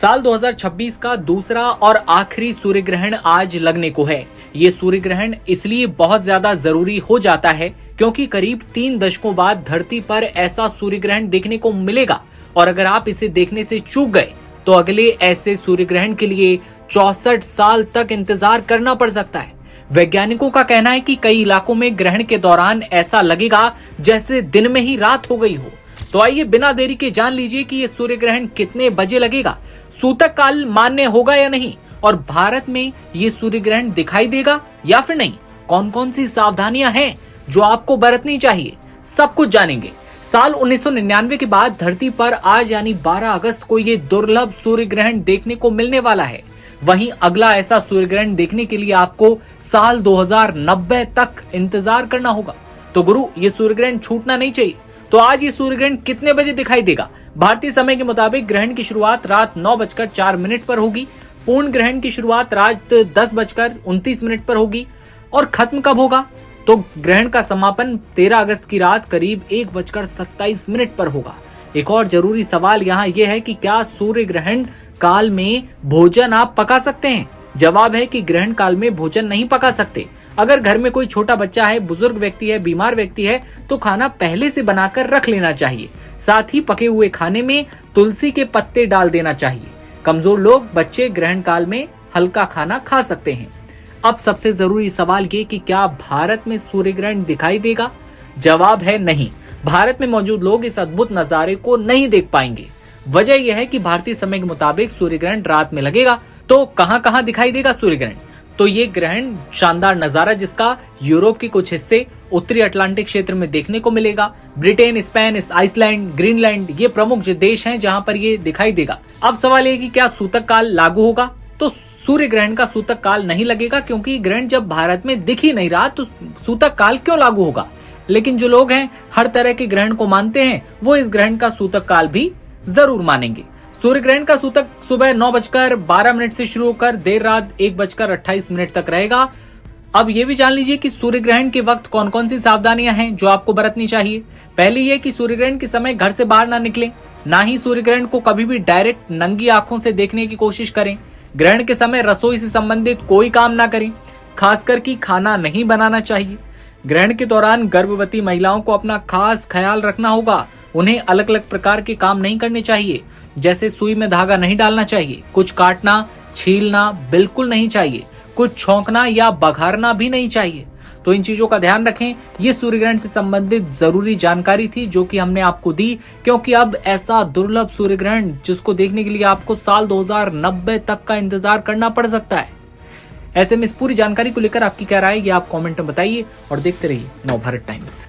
साल 2026 का दूसरा और आखिरी सूर्य ग्रहण आज लगने को है। ये सूर्य ग्रहण इसलिए बहुत ज्यादा जरूरी हो जाता है क्योंकि करीब 3 दशकों बाद धरती पर ऐसा सूर्य ग्रहण देखने को मिलेगा और अगर आप इसे देखने से चूक गए तो अगले ऐसे सूर्य ग्रहण के लिए 64 साल तक इंतजार करना पड़ सकता है। वैज्ञानिकों का कहना है कि कई इलाकों में ग्रहण के दौरान ऐसा लगेगा जैसे दिन में ही रात हो गई हो। तो आइए बिना देरी के जान लीजिए कि ये सूर्य ग्रहण कितने बजे लगेगा, सूतक काल मान्य होगा या नहीं, और भारत में ये सूर्य ग्रहण दिखाई देगा या फिर नहीं। कौन कौन सी सावधानियां हैं जो आपको बरतनी चाहिए, सब कुछ जानेंगे। साल 1999 के बाद धरती पर आज यानी 12 अगस्त को ये दुर्लभ सूर्य ग्रहण देखने को मिलने वाला है। वहीं अगला ऐसा सूर्य ग्रहण देखने के लिए आपको साल 2090 तक इंतजार करना होगा। तो गुरु, ये सूर्य ग्रहण छूटना नहीं चाहिए। तो आज ये सूर्य ग्रहण कितने बजे दिखाई देगा? भारतीय समय के मुताबिक ग्रहण की शुरुआत रात 9:04 पर होगी। पूर्ण ग्रहण की शुरुआत रात 10:29 पर होगी। और खत्म कब होगा? तो ग्रहण का समापन 13 अगस्त की रात करीब 1:27 पर होगा। एक और जरूरी सवाल यहाँ यह है कि क्या सूर्य ग्रहण काल में भोजन आप पका सकते हैं? जवाब है कि ग्रहण काल में भोजन नहीं पका सकते। अगर घर में कोई छोटा बच्चा है, बुजुर्ग व्यक्ति है, बीमार व्यक्ति है तो खाना पहले से बनाकर रख लेना चाहिए। साथ ही पके हुए खाने में तुलसी के पत्ते डाल देना चाहिए। कमजोर लोग, बच्चे ग्रहण काल में हल्का खाना खा सकते हैं। अब सबसे जरूरी सवाल ये कि क्या भारत में सूर्य ग्रहण दिखाई देगा? जवाब है नहीं। भारत में मौजूद लोग इस अद्भुत नजारे को नहीं देख पाएंगे। वजह यह है कि भारतीय समय के मुताबिक सूर्य ग्रहण रात में लगेगा। तो कहां कहां दिखाई देगा सूर्य ग्रहण? तो ये ग्रहण शानदार नजारा जिसका यूरोप के कुछ हिस्से, उत्तरी अटलांटिक क्षेत्र में देखने को मिलेगा। ब्रिटेन, स्पेन, आइसलैंड, ग्रीनलैंड ये प्रमुख देश हैं जहां पर ये दिखाई देगा। अब सवाल ये कि क्या सूतक काल लागू होगा? तो सूर्य ग्रहण का सूतक काल नहीं लगेगा क्योंकि ग्रहण जब भारत में दिख ही नहीं रहा तो सूतक काल क्यों लागू होगा। लेकिन जो लोग हैं हर तरह के ग्रहण को मानते हैं वो इस ग्रहण का सूतक काल भी जरूर मानेंगे। सूर्य ग्रहण का सूतक सुबह 9:12 से शुरू होकर देर रात 1:28 तक रहेगा। अब ये भी जान लीजिए कि सूर्य ग्रहण के वक्त कौन कौन सी सावधानियां हैं जो आपको बरतनी चाहिए। पहली ये कि सूर्य ग्रहण के समय घर से बाहर ना निकलें। ना ही सूर्य ग्रहण को कभी भी डायरेक्ट नंगी आंखों से देखने की कोशिश करें। ग्रहण के समय रसोई से संबंधित कोई काम ना करें, खासकर कि खाना नहीं बनाना चाहिए। ग्रहण के दौरान गर्भवती महिलाओं को अपना खास ख्याल रखना होगा। उन्हें अलग अलग प्रकार के काम नहीं करने चाहिए, जैसे सुई में धागा नहीं डालना चाहिए, कुछ काटना, छीलना बिल्कुल नहीं चाहिए, कुछ छौंकना या बघारना भी नहीं चाहिए। तो इन चीजों का ध्यान रखें। ये सूर्य ग्रहण से संबंधित जरूरी जानकारी थी जो कि हमने आपको दी, क्योंकि अब ऐसा दुर्लभ सूर्य ग्रहण जिसको देखने के लिए आपको साल 2090 तक का इंतजार करना पड़ सकता है। ऐसे में इस पूरी जानकारी को लेकर आपकी क्या राय है ये आप कमेंट में बताइए और देखते रहिए नवभारत टाइम्स।